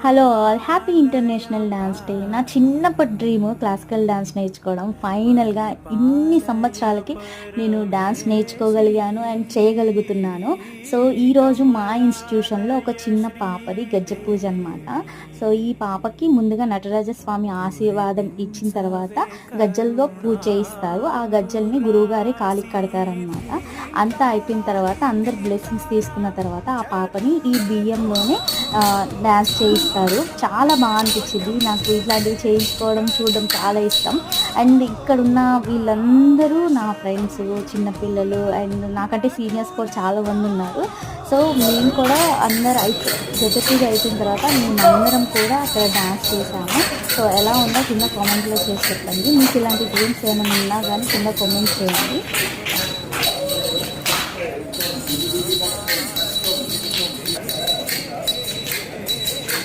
Hello all, happy international dance day. నా చిన్నప్పటి dream classical dance నేర్చుకోవడం. ఫైనల్గా ఇన్ని సంవత్సరాలకి నేను డ్యాన్స్ నేర్చుకోగలిగాను అండ్ చేయగలుగుతున్నాను. సో ఈరోజు మా ఇన్స్టిట్యూషన్లో ఒక చిన్న పాపది గజ్జె పూజ అనమాట. సో ఈ పాపకి ముందుగా నటరాజస్వామి ఆశీర్వాదం ఇచ్చిన తర్వాత గజ్జల్లో పూజ చేయిస్తారు. ఆ గజ్జల్ని గురువుగారి కాలికి కడతారనమాట. అంతా అయిపోయిన తర్వాత అందరు బ్లెస్సింగ్స్ తీసుకున్న తర్వాత ఆ పాపని ఈ బియ్యంలోనే డ్యాన్స్ చేయిస్తారు. చాలా బాగా అనిపించింది నాకు. ఇట్లాంటివి చేయించుకోవడం చూడడం చాలా ఇష్టం. అండ్ ఇక్కడున్న వీళ్ళందరూ నా ఫ్రెండ్స్, చిన్నపిల్లలు అండ్ నాకంటే సీనియర్స్ కూడా చాలా మంది ఉన్నారు. సో మేము కూడా అందరు గజ పూజ అయిపోయిన తర్వాత మేమందరం కూడా అక్కడ డ్యాన్స్ చేసాము. సో ఎలా ఉందో కింద కామెంట్లో చేసి చెప్పండి. మీకు ఇలాంటి డ్రీమ్స్ ఏమైనా ఉన్నా కానీ కింద కామెంట్ చేయండి.